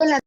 water.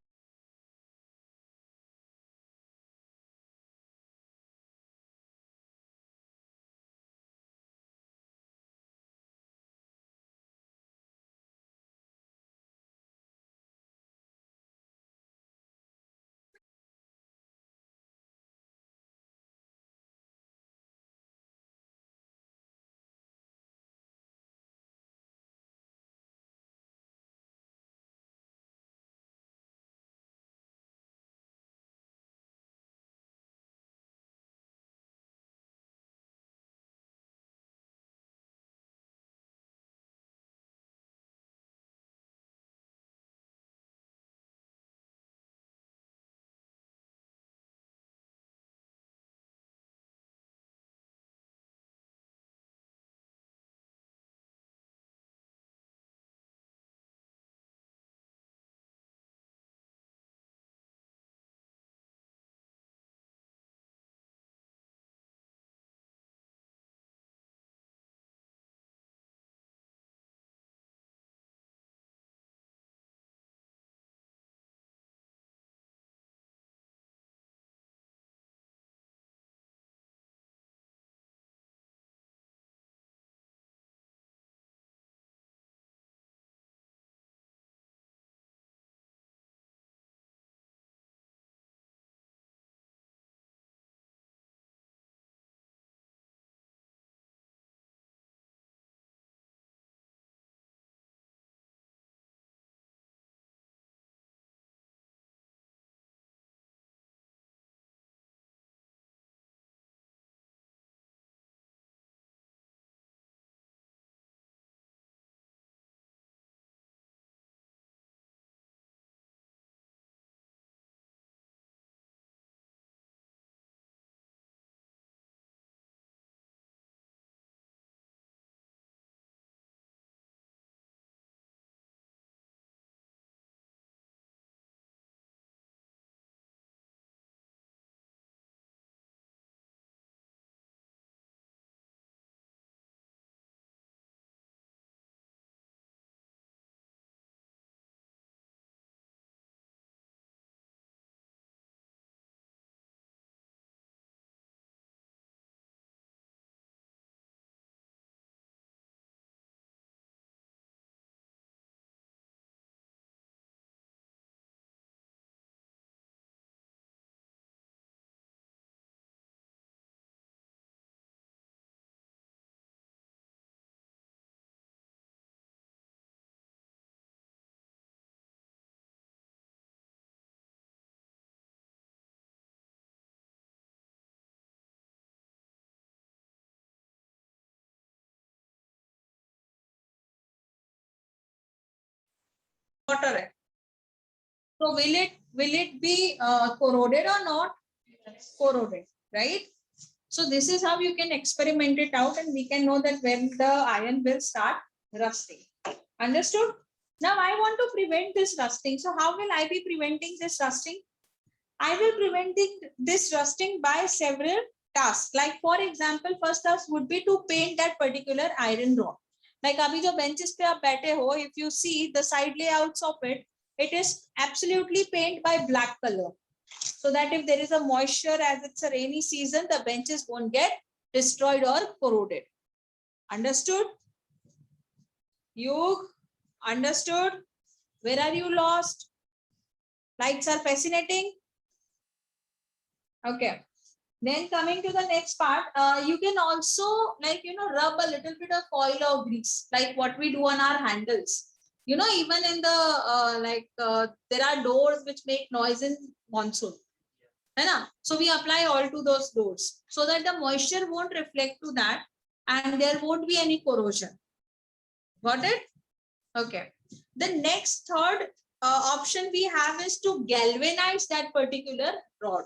So will it be corroded or not? Corroded, right? So this is how you can experiment it out, and we can know that when the iron will start rusting. Understood? Now I want to prevent this rusting. So how will I be preventing this rusting? I will prevent this rusting by several tasks. Like for example, first task would be to paint that particular iron rod. Like abhi jo benches pe aap baithe ho, if you see the side layouts of it, it is absolutely painted by black color. So that if there is a moisture, as it's a rainy season, the benches won't get destroyed or corroded. Understood? You understood? Where are you lost? Lights are fascinating. Okay. Then coming to the next part, you can also rub a little bit of oil or grease, like what we do on our handles. Even in the there are doors which make noise in monsoon. So we apply oil to those doors so that the moisture won't reflect to that and there won't be any corrosion. Got it? Okay. The next third option we have is to galvanize that particular rod,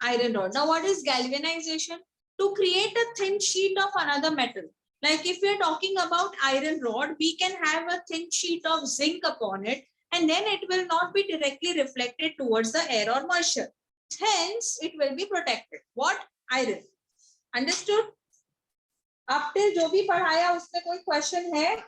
iron rod. Now what is galvanization? To create a thin sheet of another metal. Like if we are talking about iron rod, we can have a thin sheet of zinc upon it, and then it will not be directly reflected towards the air or moisture. Hence, it will be protected. What? Iron. Understood? अब तक जो भी पढ़ाया उसमें कोई question है?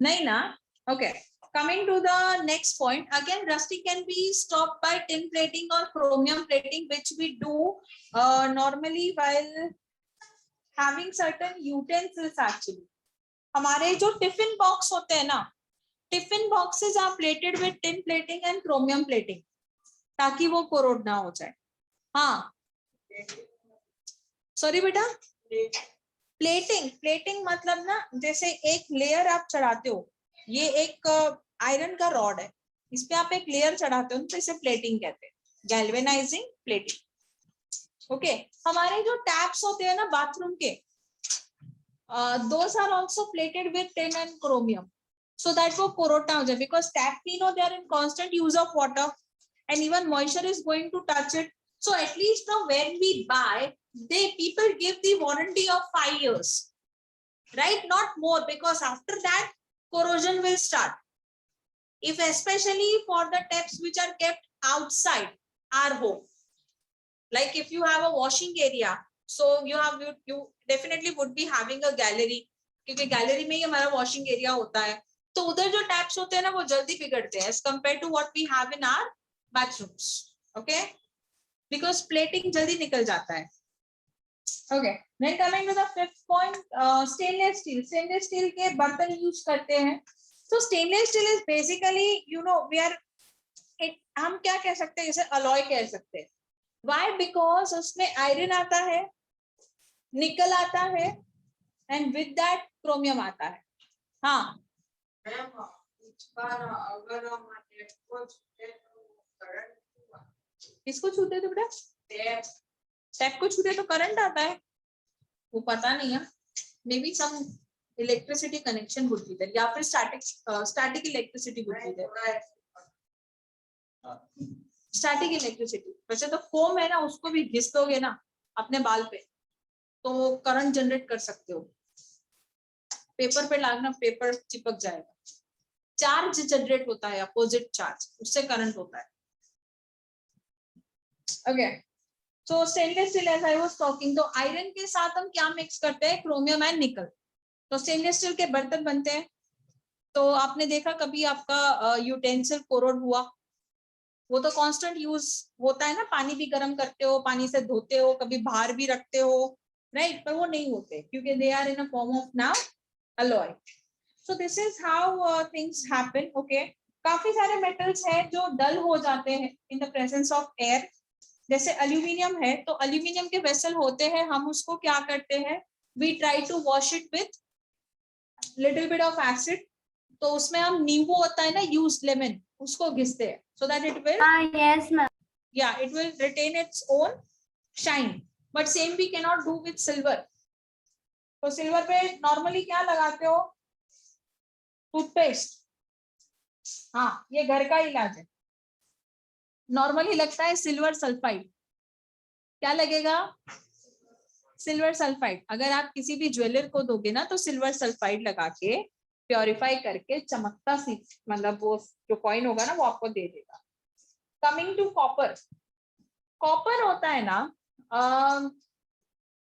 नहीं ना? Okay. coming to the next point, again rusty can be stopped by tin plating or chromium plating, which we do normally while having certain utensils actually. हमारे जो टिफिन बॉक्स होते हैं ना, tiffin boxes are plated with tin plating and chromium plating, ताकि वो corrode ना हो जाए. हाँ सॉरी बेटा, प्लेटिंग प्लेटिंग मतलब ना जैसे एक लेयर आप चढ़ाते हो, ये एक आयरन का रॉड है, इस पे आप एक लेयर चढ़ाते हो तो इसे प्लेटिंग कहते हैं, गैल्वेनाइजिंग प्लेटिंग. ओके हमारे जो टैप्स होते हैं ना बाथरूम के, those are also plated with tin and chromium so that वो corrode ना हो जाए, because tap we know they are in constant use of water and even moisture is going to touch it. So at least now when we buy, people give the warranty of 5 years, right? Not more, because after that corrosion will start. If especially for the taps which are kept outside our home, like if you have a washing area, so you definitely would be having a gallery, क्योंकि gallery में ही हमारा washing area होता है, तो उधर जो taps होते हैं ना वो जल्दी बिगड़ते हैं as compared to what we have in our bathrooms. Okay, because plating जल्दी निकल जाता है. Okay, then coming to the fifth point, stainless steel. Stainless steel के बर्तन यूज करते हैं. So stainless steel is basically, you know, हम क्या कह सकते हैं, इसे अलॉय कह सकते हैं. Why? Because उसमें आयरन आता है, निकल आता है, and with that क्रोमियम आता है. हाँ इसको छूते तो बेटा, टैप को छूते तो करंट आता है, वो पता नहीं है, maybe some electricity connection would be there, या फिर static electricity would be there. Static electricity. वैसे तो फोम है ना, उसको भी घिस दोगे ना अपने बाल पे तो करंट जनरेट कर सकते हो. पेपर पे लागना, पेपर चिपक जाएगा. चार्ज जनरेट होता है, अपोजिट चार्ज, उससे करंट होता है. Okay so stainless steel as I was talking, तो आयरन के साथ हम क्या मिक्स करते हैं, क्रोमियम एंड निकल, तो स्टेनलेस स्टील के बर्तन बनते हैं. तो आपने देखा कभी आपका यूटेंसिल कोरोड हुआ, वो तो कांस्टेंट यूज होता है ना, पानी भी गर्म करते हो, पानी से धोते हो, कभी बाहर भी रखते हो, राइट, पर वो नहीं होते क्योंकि they are in a form of now alloy. So this is how things happen. Okay काफी सारे मेटल्स हैं जो डल हो जाते हैं in the presence of air. जैसे एल्यूमिनियम है, तो एल्यूमिनियम के वेसल होते हैं, हम उसको क्या करते हैं, we try to wash it with little bit of acid, तो उसमें हम नींबू होता है ना, यूज्ड लेमन, उसको घिसते हैं so that it will yes ma'am, yeah, it will retain its own shine. But same we cannot do with silver. तो सिल्वर पे नॉर्मली क्या लगाते हो, टूथपेस्ट. हाँ ये घर का इलाज है. नॉर्मली लगता है सिल्वर सल्फाइड. क्या लगेगा, सिल्वर सल्फाइड. अगर आप किसी भी ज्वेलर को दोगे ना तो सिल्वर सल्फाइड लगा के प्योरीफाई करके चमकता सी, मतलब वो जो कॉइन होगा ना वो आपको दे देगा. Coming to copper. कॉपर होता है ना,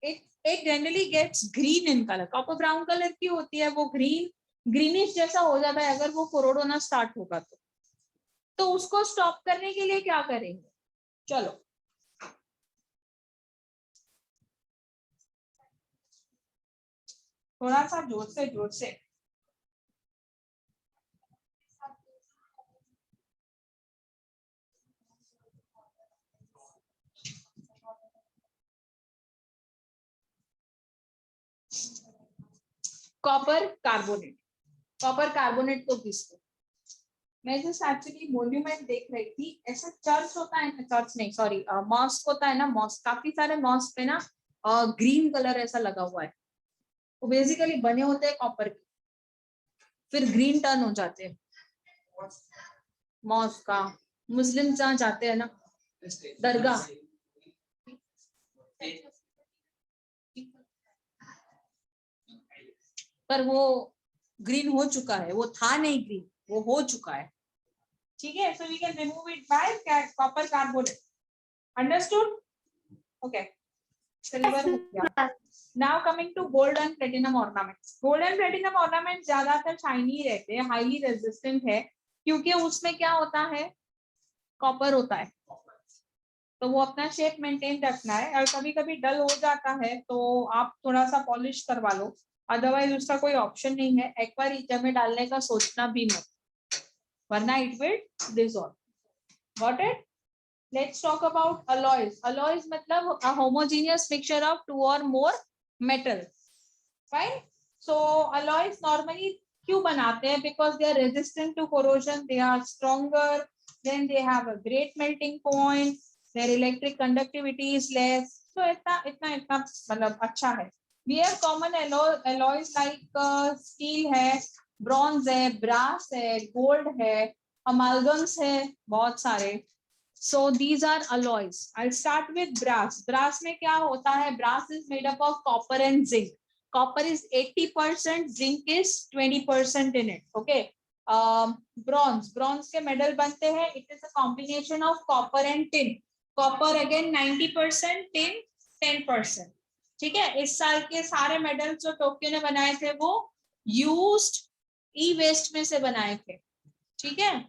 एक generally gets green in colour. Copper brown colour की होती है, वो ग्रीनिश जैसा हो जाता है अगर वो कोरोड होना स्टार्ट होगा तो उसको स्टॉप करने के लिए क्या करेंगे, चलो थोड़ा सा जोर से. कॉपर कार्बोनेट को घिसते. मैं जस्ट एक्चुअली मॉन्यूमेंट देख रही थी, ऐसा चर्च होता है, चर्च नहीं सॉरी मॉस्क होता है ना, मॉस्क, काफी सारे मॉस्क पे ना ग्रीन कलर ऐसा लगा हुआ है, वो बेसिकली बने होते हैं कॉपर के, फिर ग्रीन टर्न हो जाते हैं. मॉस्क का मुस्लिम जहाँ जाते हैं ना दरगाह, पर वो ग्रीन हो चुका है, वो था नहीं ग्रीन, वो हो चुका है. ठीक है, so we can remove it by copper carbonate. Understood? Okay silver हो गया. Now coming to gold and platinum ornaments. Gold and platinum ornaments ज्यादातर शाइनी रहते हैं, हाईली रेजिस्टेंट है, क्योंकि उसमें क्या होता है, कॉपर होता है, तो वो अपना शेप मेंटेन रखना है। और कभी कभी डल हो जाता है तो आप थोड़ा सा पॉलिश करवा लो, अदरवाइज उसका कोई ऑप्शन नहीं है, एक बार ईचर में डालने का सोचना भी मत, वरना it will dissolve. Got it? Let's talk about alloys. Alloys मतलब a homogeneous mixture of two or more metal, right? So alloys normally क्यों बनाते हैं? Because they are resistant to corrosion, they are stronger, then they have a great melting point, their electric conductivity is less. So इतना इतना इतना मतलब अच्छा है. We have common alloys like steel है, bronze है, brass है, gold है, amalgams है, बहुत सारे. So these are alloys. I'll start with brass. Brass में क्या होता है? Brass is made up of copper and zinc. Copper is 80%, zinc is 20% in it. Okay. Bronze के मेडल बनते हैं. It is a combination of copper and tin. Copper again 90%, tin 10%. ठीक है. इस साल के सारे मेडल जो टोक्यो ने बनाए थे वो used e-waste में से बनाए थे. ठीक है.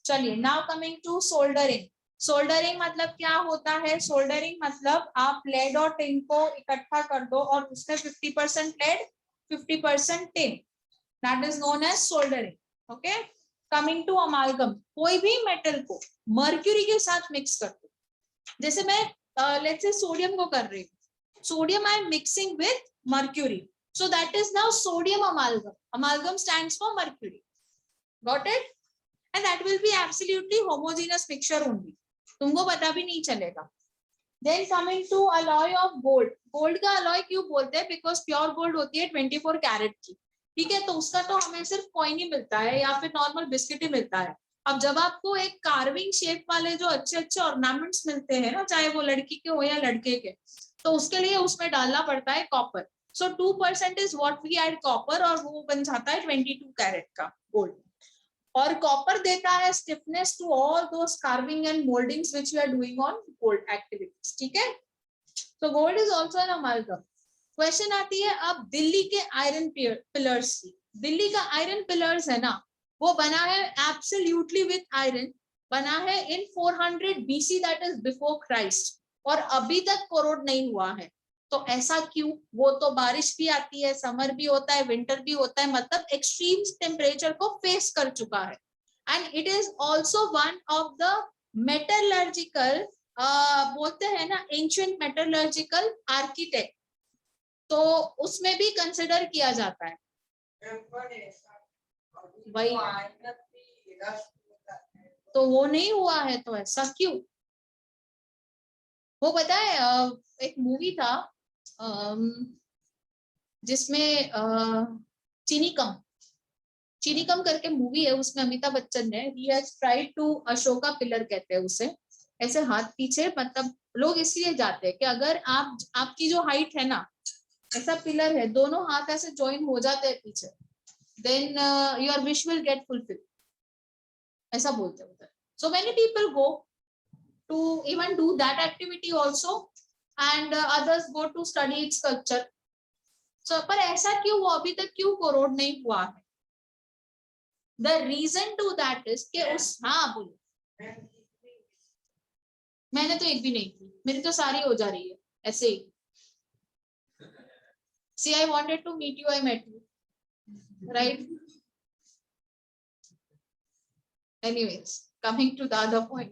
चलिए, now coming to soldering. Soldering मतलब क्या होता है? सोल्डरिंग मतलब आप लेड और टिन को इकट्ठा कर दो और उसमें 50% lead 50% tin, that is known as soldering. Okay. Coming to amalgam, कोई भी मेटल को मर्क्यूरी के साथ मिक्स कर दो. जैसे मैं लेट्स से सोडियम को कर रही हूँ, sodium I am mixing with mercury, so that is now sodium अमालगम. अमालगम stands for mercury. Got it? And that will be absolutely homogeneous mixture only, तुमको पता भी नहीं चलेगा. Then coming to alloy of gold. Gold का alloy क्यों बोलते हैं? Because pure gold होती है 24 कैरेट की. ठीक है. तो उसका तो हमें सिर्फ कॉइन ही मिलता है या फिर नॉर्मल बिस्किट ही मिलता है. अब जब आपको एक कार्विंग शेप वाले जो अच्छे अच्छे ऑर्नामेंट्स मिलते हैं ना, चाहे वो लड़की के हो या लड़के के, तो उसके लिए उसमें डालना पड़ता है copper. So 2% is what we add copper, और वो बन जाता है 22 कैरेट का गोल्ड. और कॉपर देता है stiffness to all those carving and mouldings which we are doing on gold activities. ठीक है. तो gold is also an amalgam. Question आती है अब दिल्ली के आयरन पिलर्स की. दिल्ली का आयरन पिलर्स है ना, वो बना है एब्सोल्युटली विथ आयरन, बना है इन 400 BC, that is before Christ, और अभी तक कोरोड नहीं हुआ है. तो ऐसा क्यों? वो तो बारिश भी आती है, समर भी होता है, विंटर भी होता है, मतलब एक्सट्रीम टेम्परेचर को फेस कर चुका है. And it is also one of the metallurgical, बोलते हैं ना एंशिएंट मेटलर्जिकल आर्किटेक्ट, तो उसमें भी कंसिडर किया जाता है. वही तो वो नहीं हुआ है, तो ऐसा क्यों? वो पता है एक मूवी था जिसमें चीनी कम करके मूवी है, उसमें अमिताभ बच्चन ने ही has tried to Ashoka pillar कहते हैं उसे, ऐसे हाथ पीछे, मतलब लोग इसलिए जाते हैं कि अगर आपकी जो हाइट है ना, ऐसा पिलर है, दोनों हाथ ऐसे ज्वाइन हो जाते हैं पीछे, then your wish will get fulfil, ऐसा बोलते हैं. So many people go to even do that activity also, and others go to study its culture. So पर ऐसा क्यों वो अभी तक क्यों कोरोड नहीं हुआ है? The reason to that is कि उस, हाँ बोलो. मैंने तो एक भी नहीं की, मेरी तो सारी हो जा रही है ऐसे ही. See, I wanted to meet you, I met you, right? Anyways, coming to the other point,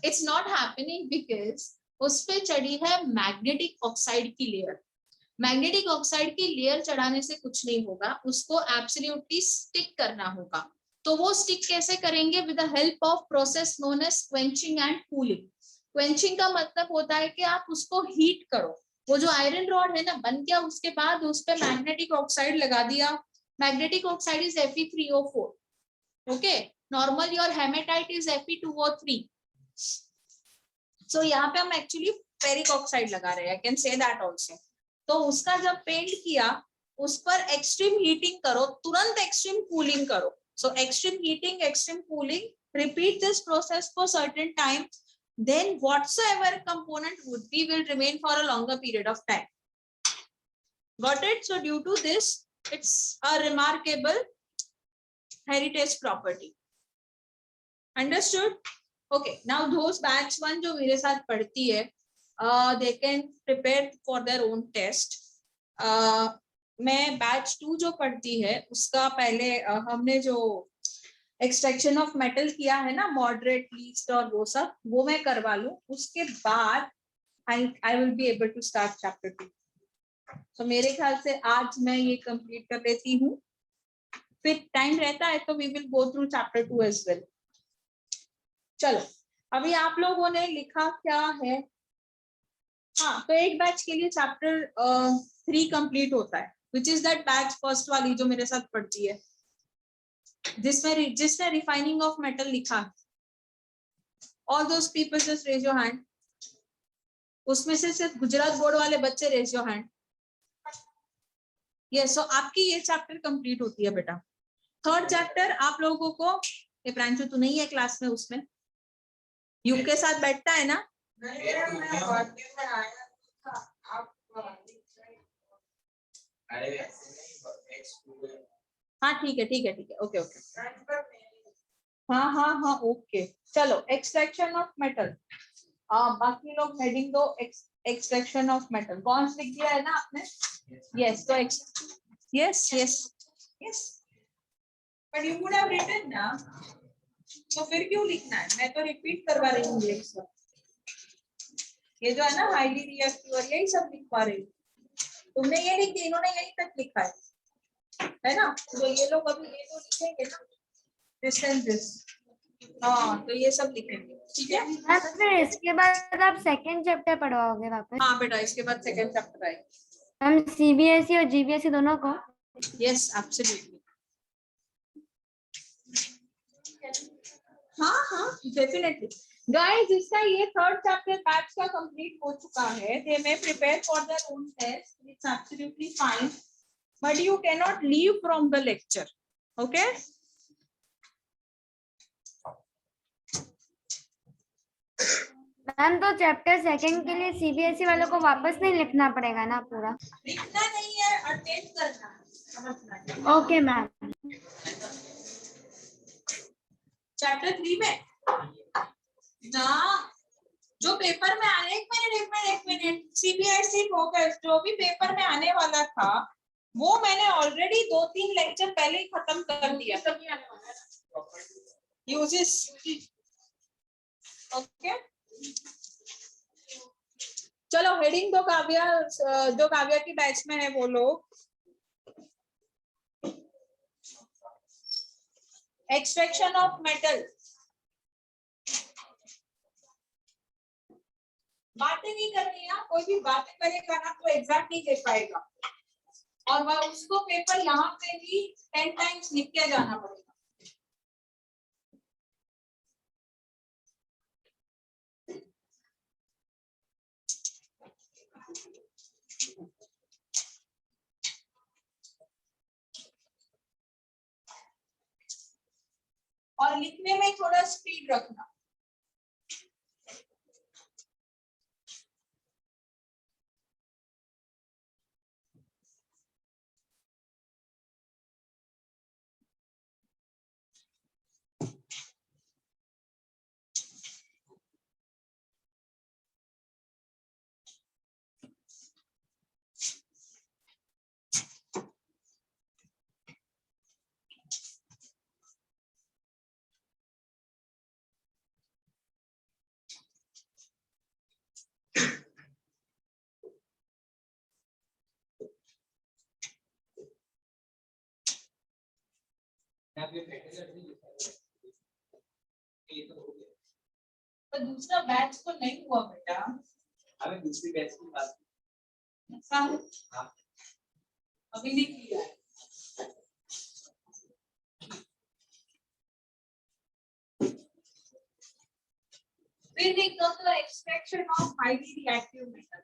it's not happening because उस पे चढ़ी है मैग्नेटिक ऑक्साइड की लेयर. मैग्नेटिक ऑक्साइड की लेयर चढ़ाने से कुछ नहीं होगा, उसको एब्सोल्युटली स्टिक करना होगा. तो वो स्टिक कैसे करेंगे? With the help of process known as quenching and cooling. Quenching का मतलब होता है कि आप उसको हीट करो. वो जो आयरन रॉड है ना बन गया, उसके बाद उस पे मैग्नेटिक ऑक्साइड लगा दिया. Magnetic oxide is Fe3O4. Okay. Normal your hematite is Fe2O3. So यहाँ पे हम एक्चुअली फेरिक ऑक्साइड लगा रहे हैं, I can say that also. तो उसका जब पेंट किया, उस पर एक्सट्रीम हीटिंग करो, तुरंत एक्सट्रीम कूलिंग करो. सो extreme heating, extreme cooling, repeat this process for certain time, then whatsoever component would be will remain for a longer period of time. Got it? So due to this, it's a remarkable heritage property. Understood? Okay, now those batch 1 जो मेरे साथ पढ़ती है, they can prepare for their own test. मैं batch 2 जो पढ़ती है उसका पहले हमने जो एक्सट्रैक्शन ऑफ मेटल किया है ना, मॉडरेट, लीस्ट और वो सब, वो मैं करवा लूं, उसके बाद I will be able to start chapter 2. तो मेरे ख्याल से आज मैं ये कंप्लीट कर लेती हूँ, फिर टाइम रहता है तो we will go through chapter 2 as well. चलो, अभी आप लोगों ने लिखा क्या है? हाँ, तो एक बैच के लिए चैप्टर 3 कंप्लीट होता है, which is that batch first वाली जो मेरे साथ पढ़ती है, जिसने रिफाइनिंग ऑफ मेटल लिखा. All those people just raise your hand. उसमें से सिर्फ गुजरात बोर्ड वाले बच्चे raise your hand. Yes, so आपकी ये चैप्टर कंप्लीट होती है बेटा. थर्ड चैप्टर आप लोगों को, ये प्रांशु तू नहीं है क्लास में, उसमें युग के साथ बैठता है ना? हाँ ठीक है ठीक है ठीक है, ओके ओके, हाँ हाँ हाँ ओके. चलो, एक्सट्रैक्शन ऑफ मेटल. बाकी लोग हेडिंग दो, एक्सट्रैक्शन ऑफ मेटल. कौन सा लिख दिया है ना आपने? यस, तो yes yes yes, but you would have written ना, तो फिर क्यों लिखना है? मैं तो रिपीट करवा रही हूँ ये सब. ये जो है ना हाईली रिएक्टिव, और यही सब लिखवा रही हूँ. तुमने ये लिख दिया, इन्होंने यही तक लिखा है ना? तो ये लोग अभी ये जो लिखेंगे ना, दिस एंड दिस, हाँ, तो ये सब लिखेंगे, ठीक है? फिर इसके बाद आप सेकंड चैप्टर पढ़वाओगे वापस? हाँ बेटा, इसके बाद सेकंड चैप्टर आएगा. हम सीबीएसई और जीबीएसई दोनों को? Yes, absolutely. हाँ हाँ, डेफिनेटली. गाइस, इसका ये थर्ड चैप्टर बैच का कंप्लीट हो चुका है. They may prepare for their own test, it's absolutely fine, but you can not leave from the lecture. Okay? Ma'am, तो चैप्टर सेकंड के लिए सीबीएसई वालों को वापस नहीं लिखना पड़ेगा ना पूरा? लिखना नहीं है, अटेंड करना है, समझना है. Okay ma'am. चैप्टर 3 में ना, जो पेपर में आने, एक मिनट, सीबीएसई फोकस जो भी पेपर में आने वाला था, वो मैंने ऑलरेडी 2-3 लेक्चर पहले ही खत्म कर दिया. Uses, okay. चलो, हेडिंग दो काव्या, जो काव्या की बैच में है वो लोग. Extraction of metal. बातें नहीं करनी है, कोई भी बातें करेगा ना तो एग्जाम नहीं दे पाएगा, और वह उसको पेपर यहाँ पे भी 10 टाइम्स लिख के जाना पड़ेगा. और लिखने में थोड़ा स्पीड रखना. तो दूसरा बैच तो नहीं हुआ बेटा. हमें दूसरी बैच की बात ऐसा है. हाँ, अभी लिख लिया है. फिर देख दो तो extraction of highly reactive metal.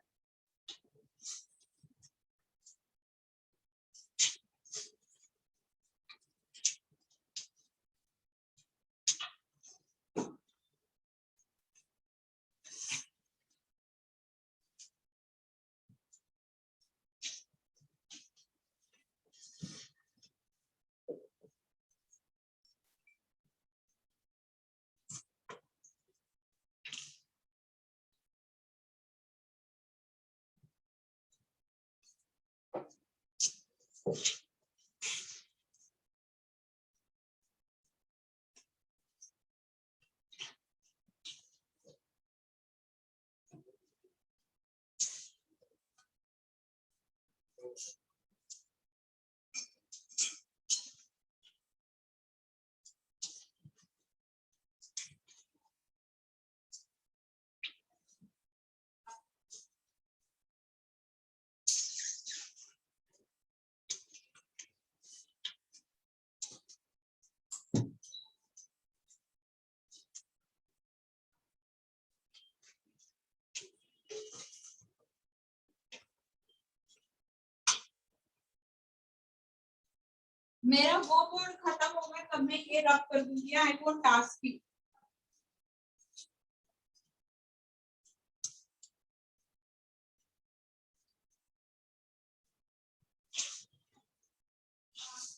मेरा वो बोर्ड खत्म होगा तब मैं ये रब कर दूंगी। I don't task you.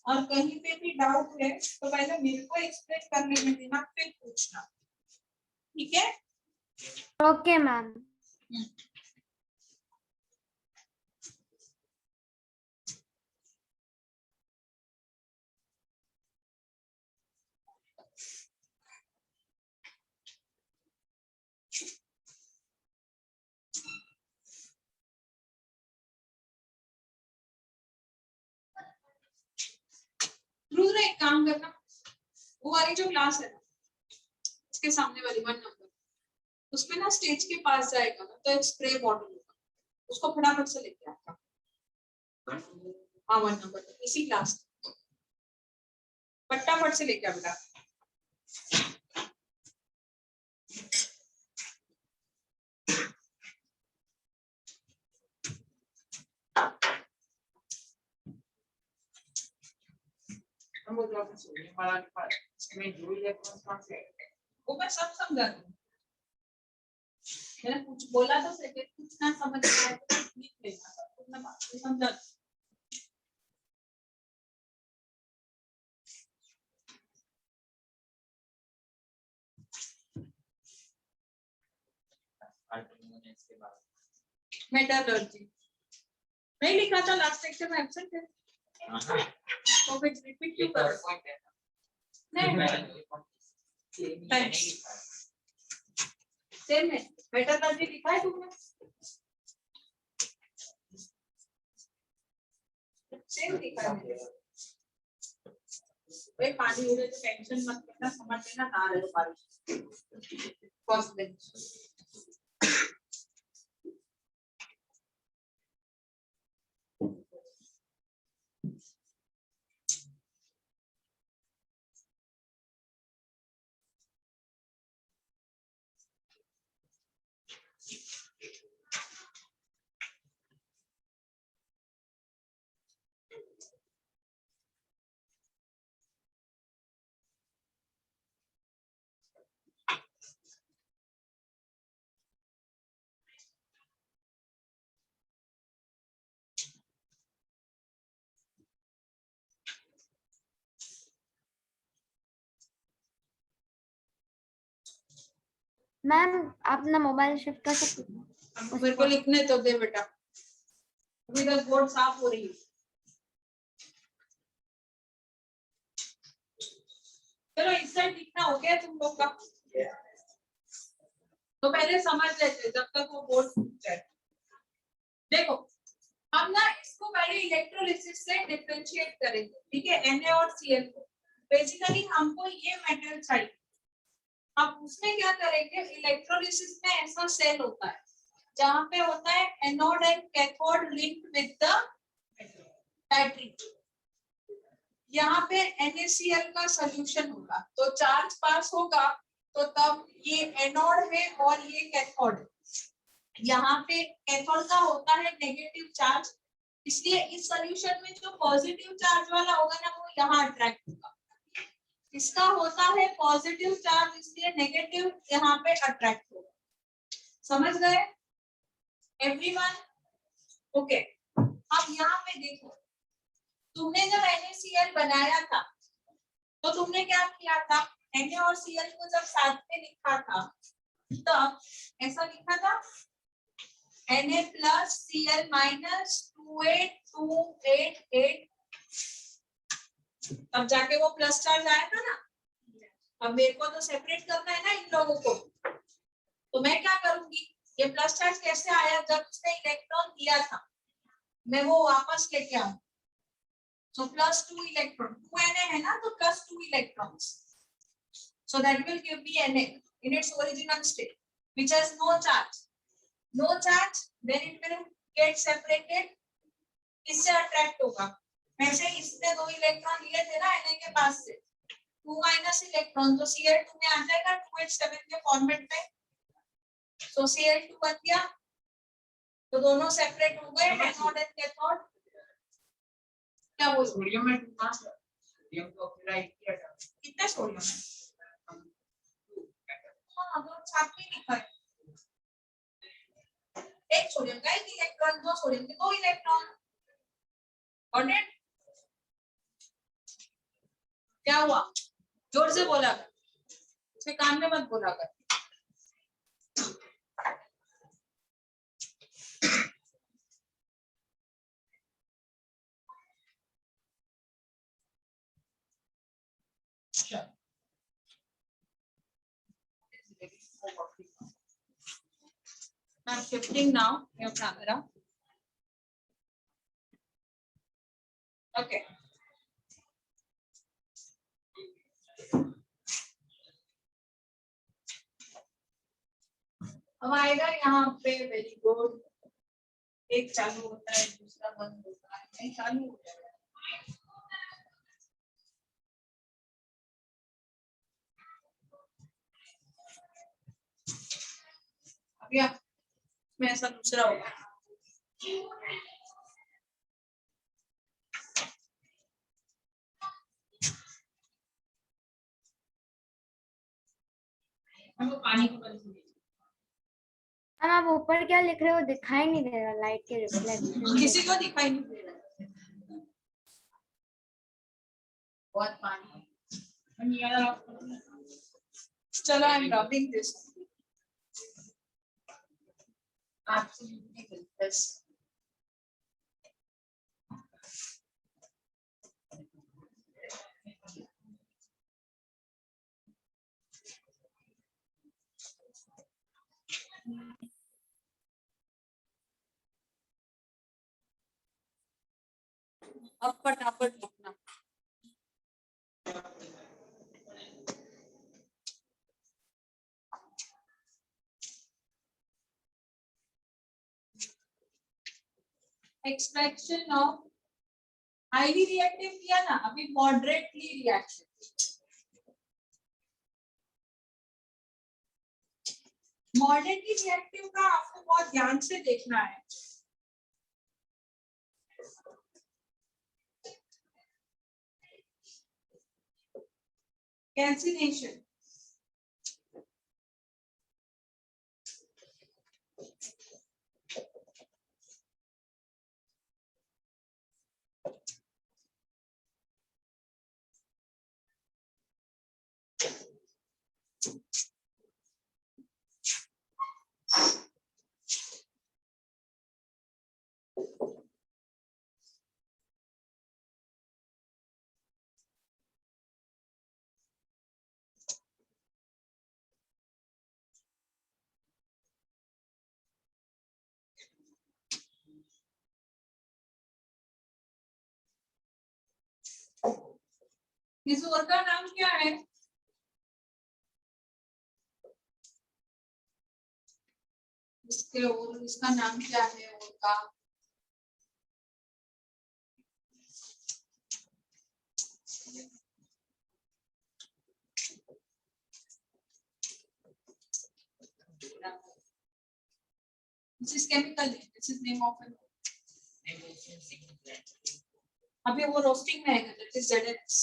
और कहीं पे भी डाउट है तो पहले मेरे को एक्सप्लेन करने में देना, फिर पूछना, ठीक है? Okay ma'am. रुद्र एक काम करना, वो वाली जो क्लास है ना, इसके सामने वाली 1 नंबर, उसमें ना स्टेज के पास जाएगा ना तो एक स्प्रे बॉटल होगा, उसको फटाफट से लेके आता। हाँ 1 नंबर इसी क्लास, फटाफट से लेके आ बेटा। वो मैं सब समझा दूँ। मैंने कुछ बोला तो सेकंड कुछ ना समझ आया तो लिख लेना, सब कुछ मैं बात समझा दूँ। मेटलर्जी नहीं लिखा था लास्ट सेक्शन में, एब्सेंट है तो फिर रिपीट क्यों कर रहे हो? नहीं सेम है, मेटलर्जी लिखा है तुमने? सेम लिखा है। भाई पानी उड़े तो टेंशन मत करना, समझ लेना ना रहे बारिश फर्स्ट बेंच। मैम आप अपना मोबाइल शिफ्ट कर सकते हैं? मेरे को लिखने तो दे बेटा, अभी तक बोर्ड साफ हो रही है। चलो इस साइड लिखना हो गया तुम लोग का, तो पहले समझ लेते जब तक वो बोर्ड फूट जाए। देखो हम ना इसको पहले इलेक्ट्रोलिसिस से डिफरेंशिएट करेंगे, ठीक है? Na और Cl को बेसिकली हमको ये मेटल चाहिए। अब उसमें क्या करेंगे, इलेक्ट्रोलिसिस में ऐसा सेल होता है जहां पे होता है anode and cathode linked with the battery. यहाँ पे NaCl का सॉल्यूशन होगा तो चार्ज पास होगा, तो तब ये एनोड है और ये कैथोड है। यहाँ पे कैथोड का होता है नेगेटिव चार्ज, इसलिए इस सॉल्यूशन में जो पॉजिटिव चार्ज वाला होगा ना वो यहाँ अट्रैक्ट होगा। इसका होता है पॉजिटिव चार्ज, इसलिए नेगेटिव यहाँ पे अट्रैक्ट होगा। समझ गए एवरीवन? ओके। अब यहाँ पे देखो, तुमने जब NaCl बनाया था तो तुमने क्या किया था, Na और Cl को जब साथ में लिखा था तब ऐसा लिखा था Na plus Cl minus 28288 अब जाके वो प्लस चार्ज आएगा ना, अब मेरे को तो सेपरेट करना है ना इन लोगों को, तो मैं क्या करूंगी, ये प्लस चार्ज कैसे आया, जब उसने इलेक्ट्रॉन दिया था, मैं वो वापस लेके आऊं, so +2 electron, 2Na है ना, तो +2 electrons, so that will give me Na in its original state which has no charge, then it will get separated, इससे अट्रैक्ट होगा, वैसे इसने 2 इलेक्ट्रॉन लिए थे ना Na के पास से, 2- इलेक्ट्रॉन तो Cl2 में आ जाएगा 2H7 के फॉर्मेट में, so Cl2 बन गया, तो दोनों सेपरेट हो गए, एनोड एंड कैथोड। क्या बोल, सोडियम में सोडियम को ऑक्सीडाइज किया था, कितने सोडियम है, हाँ दो छाप में लिखा है, एक सोडियम का एक इलेक्ट्रॉन, दो सोडियम के दो इलेक्ट्रॉन, गॉट इट? क्या हुआ, जोर से बोला कर, उसके कान में मत बोला कर। I'm shifting now your camera. Okay. अब आएगा यहाँ पे, वेरी गुड, एक चालू होता है दूसरा बंद होता है, नहीं चालू हो जाएगा। अब यहाँ में ऐसा दूसरा होगा, हमको पानी की बंद, हम आप ऊपर क्या लिख रहे हो दिखाई नहीं दे रहा, लाइट के रिफ्लेक्शन किसी को दिखाई नहीं दे रहा है, बहुत पानी है। चलो I am rubbing this, absolutely with this. अब फटाफट लिखना, एक्सट्रैक्शन ऑफ हाईली रिएक्टिव किया ना, अभी मॉडरेटली रिएक्शन, मॉडरेटली रिएक्टिव का आपको बहुत ध्यान से देखना है, कैल्सिनेशन, इस और का नाम क्या है, इसके और इसका नाम क्या है, और का this is chemical name, this is name of an, अभी वो रोस्टिंग में है, that is ZX,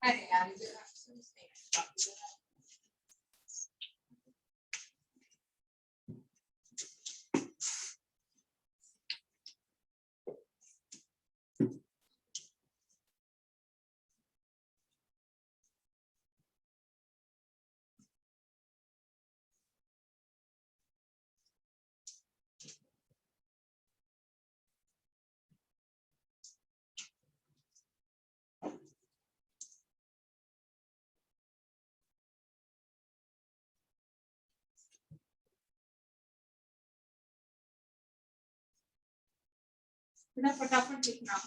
अरे यार बेटा फटाफट लिखना।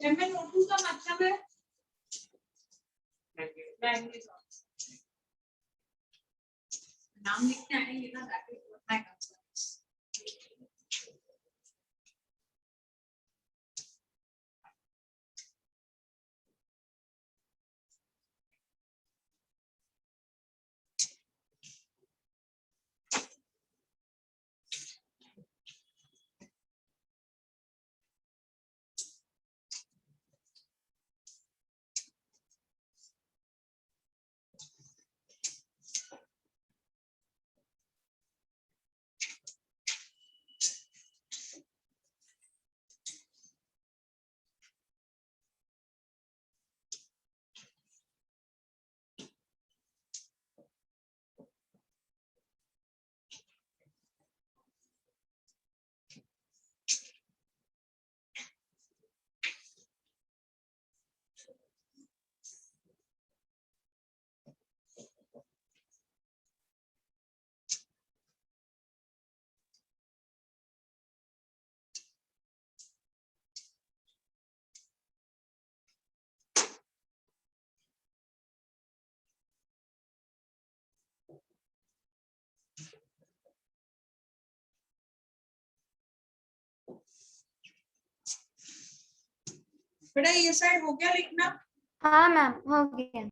एमएन नोटू का मतलब है लैंग्वेज। नाम लिखते आएंगे ना, that is what my concern is. बेटा ये साइड हो गया लिखना। हाँ मैम हो गया।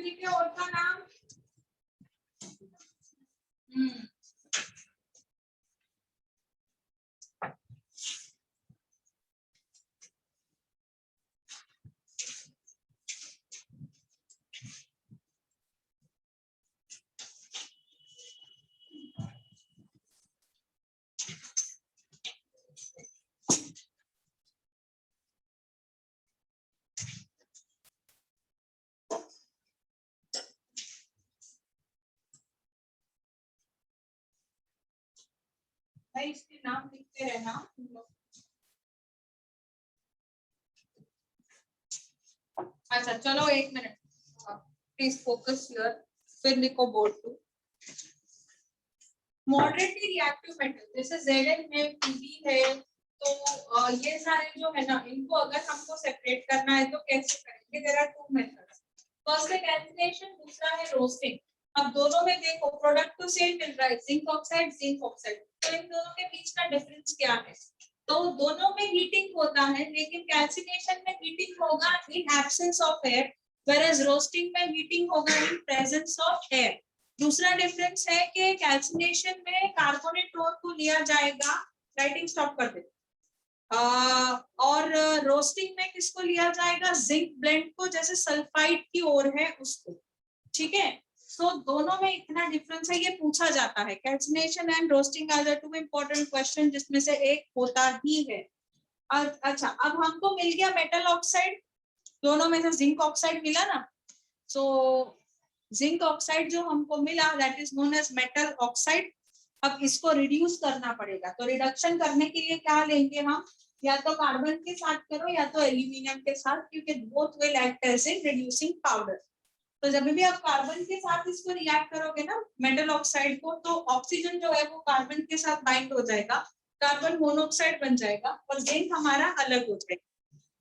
मर्क्यूरी के और का नाम? भाई इसके नाम लिखते रहना। अच्छा चलो एक मिनट, प्लीज फोकस हियर, फिर लिखो board two. Moderately reactive metal जैसे Zn है, Pb है, तो ये सारे जो है ना, इनको अगर हमको सेपरेट करना है तो कैसे करेंगे? There are two methods. First है कैल्सिनेशन, दूसरा है रोस्टिंग। अब दोनों में देखो प्रोडक्ट तो सेम मिल रहा है, जिंक ऑक्साइड जिंक ऑक्साइड, तो इन दोनों के बीच का डिफरेंस क्या है? तो दोनों में हीटिंग होता है, लेकिन कैल्सिनेशन में हीटिंग होगा in absence of air, whereas roasting में हीटिंग होगा इन प्रेजेंस ऑफ एयर। दूसरा डिफरेंस है कि कैल्सिनेशन में कार्बोनेट ओर को लिया जाएगा, राइटिंग स्टॉप कर दे, और रोस्टिंग में किसको लिया जाएगा? जिंक ब्लेंड को, जैसे सल्फाइड की ओर है उसको। ठीक है, तो दोनों में इतना डिफरेंस है, ये पूछा जाता है। Calcination and roasting are the two important question, जिसमें से एक होता ही है। अच्छा, अब हमको मिल गया मेटल ऑक्साइड, दोनों में से जिंक ऑक्साइड मिला ना, सो जिंक ऑक्साइड जो हमको मिला that is known as metal oxide. अब इसको रिड्यूस करना पड़ेगा, तो रिडक्शन करने के लिए क्या लेंगे हम? या तो कार्बन के साथ करो या तो एल्यूमिनियम के साथ, क्योंकि both will act as a reducing powder. तो जब भी आप कार्बन के साथ इसको रिएक्ट करोगे ना मेटल ऑक्साइड को, तो ऑक्सीजन जो है वो कार्बन के साथ बाइंड हो जाएगा, कार्बन मोनोऑक्साइड बन जाएगा और जिंक हमारा अलग हो जाएगा।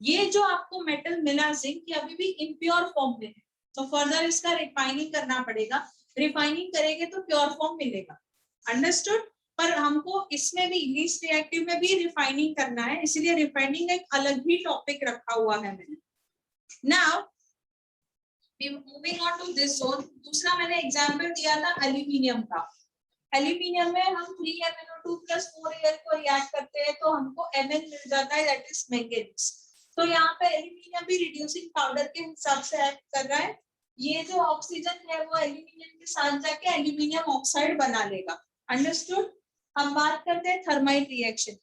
ये जो आपको मेटल मिला जिंक, ये अभी भी इम्प्योर फॉर्म में है, तो फर्दर इसका रिफाइनिंग करना पड़ेगा। रिफाइनिंग करेंगे तो प्योर फॉर्म मिलेगा, अंडरस्टूड? पर हमको इसमें भी लीस्ट रिएक्टिव में भी रिफाइनिंग करना है, इसलिए रिफाइनिंग एक अलग ही टॉपिक रखा हुआ है मैंने। Now moving on to this zone, दूसरा मैंने एग्जांपल दिया था एल्यूमिनियम का। एल्यूमिनियम में हम 3MnO2 + 4Al को रिएक्ट करते हैं तो हमको Mn मिल जाता है, दैट इज मैंगनीज। तो यहाँ पे एल्यूमिनियम भी रिड्यूसिंग पाउडर के हिसाब से एक्ट कर रहा है। ये जो ऑक्सीजन है वो एल्यूमिनियम के साथ जाके एल्यूमिनियम ऑक्साइड बना लेगा, अंडरस्टूड? हम बात करते हैं थर्माइट रिएक्शन।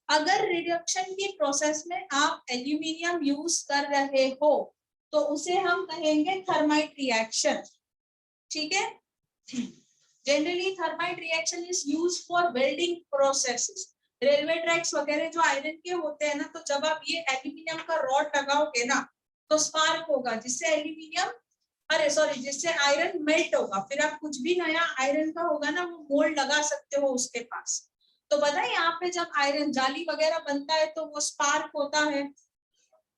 अगर रिडक्शन की प्रोसेस में आप एल्यूमिनियम यूज कर रहे हो तो उसे हम कहेंगे थर्माइट रिएक्शन, ठीक है? Generally thermite reaction is used for welding processes. Railway tracks वगैरह जो आयरन के होते हैं ना, तो जब आप ये एल्यूमिनियम का रॉड लगाओगे ना तो स्पार्क होगा, जिससे एल्यूमिनियम जिससे आयरन मेल्ट होगा। फिर आप कुछ भी नया आयरन का होगा ना, वो मोल्ड लगा सकते हो उसके पास। तो पता है यहाँ पे जब आयरन जाली वगैरह बनता है तो वो स्पार्क होता है।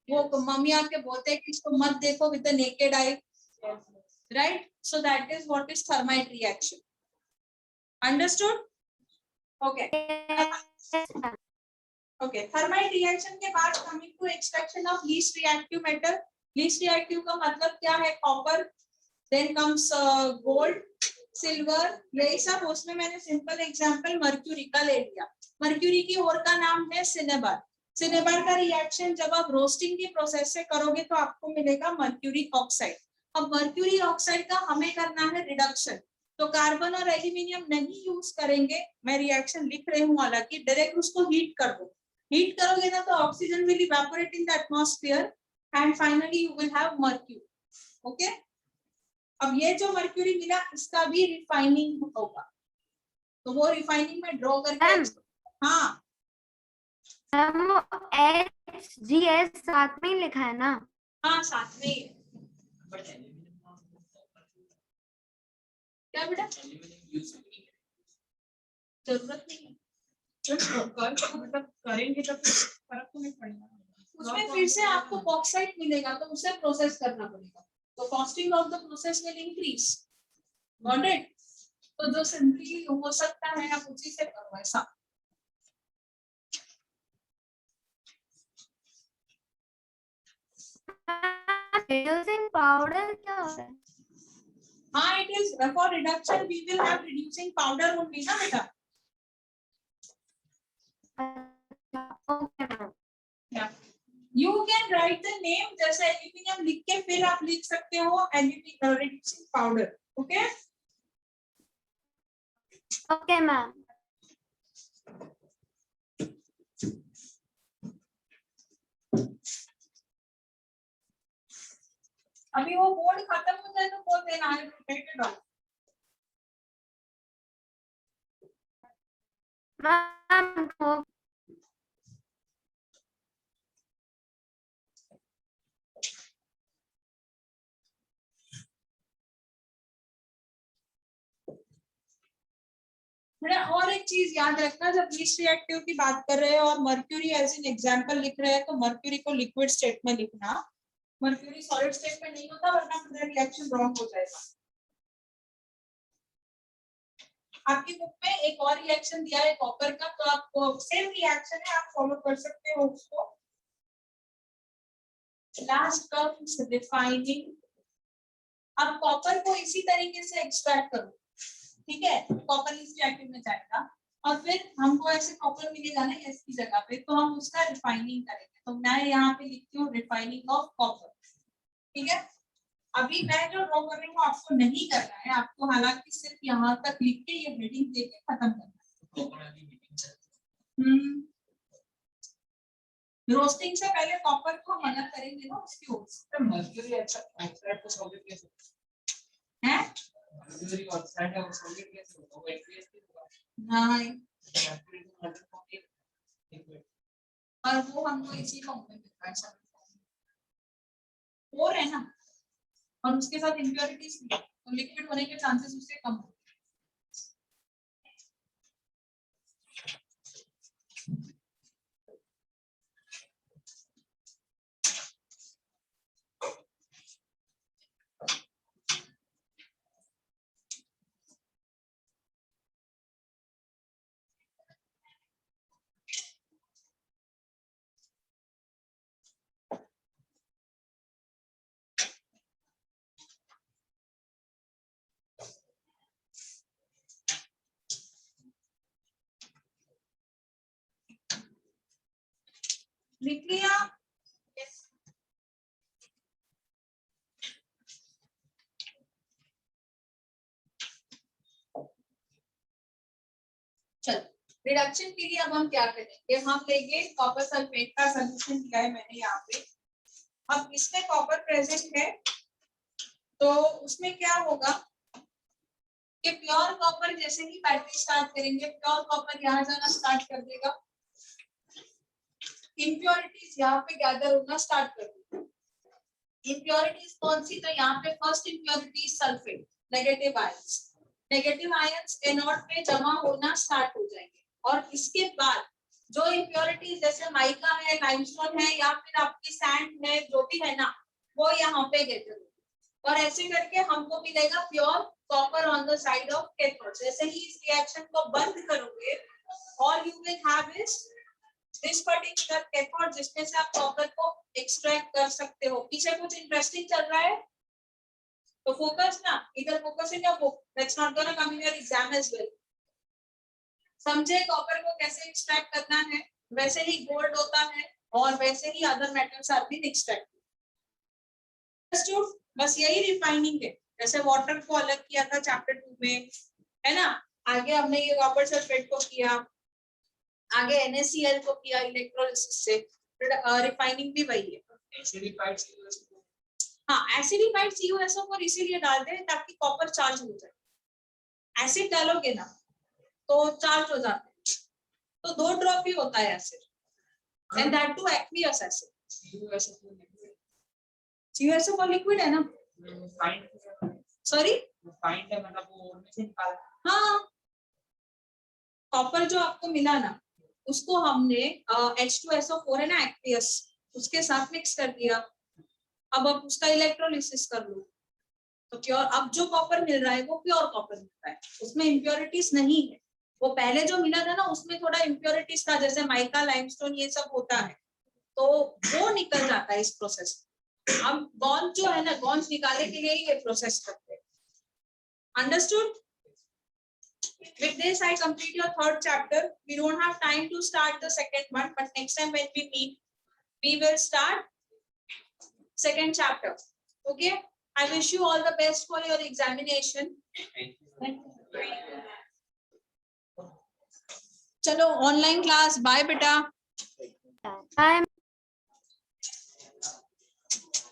वो मम्मी आके बोलते हैं कि इसको मत देखो with the naked eye, right? So that is what is thermite reaction, understood? Okay okay, thermite reaction के बाद coming to extraction of least reactive metal. Least reactive का मतलब क्या है? Copper, then comes gold, silver, यही सब। उसमें मैंने सिंपल एग्जांपल मर्क्यूरी का ले लिया। मर्क्यूरी की और का नाम है सिनेबर। सिनेबर का रिएक्शन जब आप रोस्टिंग की प्रोसेस से करोगे तो आपको मिलेगा मर्क्यूरी ऑक्साइड। अब मर्क्यूरी ऑक्साइड का हमें करना है रिडक्शन, तो कार्बन और एल्यूमिनियम नहीं यूज करेंगे, मैं रिएक्शन लिख रही हूँ, हालांकि डायरेक्ट उसको हीट कर दो। हीट करोगे ना तो oxygen will evaporate in the atmosphere and finally you will have mercury, okay? अब ये जो मर्क्यूरी मिला इसका भी रिफाइनिंग होगा, तो वो रिफाइनिंग में ड्रॉ करके हाँ HGS साथ में ही लिखा है ना? हाँ साथ में ही है। क्या बेटा? जरूरत नहीं है, मतलब करेंगे तो फर्क तो नहीं पड़ेगा। उसमें फिर से आपको बॉक्साइट मिलेगा तो उसे प्रोसेस करना पड़ेगा, तो costing of the process will increase, got it? तो जो सिंपली हो सकता है आप उसी से करो ऐसा। रिड्यूसिंग पाउडर क्या होता है? हाँ, it is for reduction we will have reducing powder only ना बेटा. Okay, ma'am. Yeah. You can write the name जैसे aluminium लिख के फिर आप लिख सकते हो reducing powder. Okay? Okay, ma'am. अभी वो बोर्ड खत्म हो जाए तो बोल देना है rotated ऑफ. Ma'am, हो और एक चीज याद रखना, जब लीस्ट रिएक्टिव की बात कर रहे हैं और मर्क्यूरी एज एन एग्जांपल लिख रहे हैं तो मर्क्यूरी को लिक्विड स्टेट में लिखना, मर्क्यूरी सॉलिड स्टेट में नहीं होता वरना पूरा रिएक्शन रॉन्ग हो जाएगा. आपकी बुक में एक और रिएक्शन दिया है कॉपर का, तो आपको सेम रिएक्शन है, आप फॉलो कर सकते हो उसको. Last comes refining. अब कॉपर को इसी तरीके से एक्सट्रैक्ट करो, ठीक है. कॉपर इस रिएक्टिव में जाएगा और फिर हमको ऐसे कॉपर मिलेगा ना एस की जगह पे, तो हम उसका रिफाइनिंग करेंगे. तो मैं यहाँ पे लिखती हूँ रिफाइनिंग ऑफ कॉपर, ठीक है. अभी मैं जो ड्रॉ कर रही हूँ आपको नहीं करना है, आपको हालांकि सिर्फ यहाँ तक लिख के ये हेडिंग देके खत्म करना है. रोस्टिंग से पहले कॉपर को हम अलग करेंगे ना उसकी ओर. मर्क्यूरी एक्सट्रैक्ट को सॉलिड कैसे है मर्क्यूरी ऑक्साइड है वो सॉलिड कैसे होगा, वो एक्वियस होगा. हाँ, मर्क्यूरी को मल्टी होती है. और वो हमको इसी फॉर्म में मिलता है सब. और है ना, और उसके साथ इम्प्योरिटीज भी, तो लिक्विड होने के चांसेस उससे कम होते हैं. लिख लिया. चलो, रिडक्शन के लिए अब हम क्या करेंगे, हम लेंगे कॉपर सल्फेट का सॉल्यूशन दिया है मैंने यहाँ पे. अब इसमें कॉपर प्रेजेंट है तो उसमें क्या होगा कि प्योर कॉपर जैसे ही बैटरी स्टार्ट करेंगे, प्योर कॉपर यहाँ जाना स्टार्ट कर देगा, इम्प्योरिटीज यहाँ पे गैदर होना स्टार्ट कर देगा. इम्प्योरिटीज कौन सी, तो यहाँ पे first impurity sulphate, negative ions. Negative ions anode पे जमा होना स्टार्ट हो जाएंगे और इसके बाद जो इम्प्योरिटीज जैसे माइका है, लाइमस्टोन है या फिर आपकी सैंड है, जो भी है ना, वो यहाँ पे गैदर होगी और ऐसे करके हमको मिलेगा pure copper on the side of cathode. जैसे ही इस रिएक्शन को बंद करोगे और you will have this particular cathode जिसमें से आप कॉपर को एक्सट्रैक्ट कर सकते हो. पीछे कुछ इंटरेस्टिंग चल रहा है तो फोकस ना, इधर focus in your book, that's not gonna come in your exam as well. समझे कॉपर को कैसे एक्सट्रैक्ट करना है, वैसे ही गोल्ड होता है और वैसे ही other metals are been extract. बस यही रिफाइनिंग है, जैसे वाटर को अलग किया था चैप्टर 2 में, है ना. आगे हमने ये कॉपर सल्फेट को किया, आगे NaCl को किया इलेक्ट्रोलिसिस से. रिफाइनिंग भी वही है. Acidified CuSO. हाँ, एसिडिफाइड CuSO4 इसीलिए डालते हैं ताकि कॉपर चार्ज हो जाए. एसिड डालोगे ना तो चार्ज हो जाते हैं, तो 2 ड्रॉप ही होता है acid and that too aqueous acid. CuSO4 liquid है ना. सॉरी, फाइंड है मतलब वो और में से निकाल. हाँ, कॉपर जो आपको मिला ना उसको हमने H2SO4 है ना एक्वियस, उसके साथ मिक्स कर दिया. अब आप उसका इलेक्ट्रोलिसिस कर लो तो प्योर, अब जो कॉपर मिल रहा है वो प्योर कॉपर मिल रहा है, उसमें इम्प्योरिटीज नहीं है. वो पहले जो मिला था ना उसमें थोड़ा इम्प्योरिटीज था, जैसे माइका, लाइमस्टोन ये सब होता है, तो वो निकल जाता है इस प्रोसेस. अब गॉन्ज जो है ना, गॉन्ज निकालने के लिए ये प्रोसेस करते हैं. Understood? With this, I complete your third chapter. We don't have time to start the second one, but next time when we meet, we will start second chapter. Okay? I wish you all the best for your examination. Chalo, online class. Bye, beta. Bye.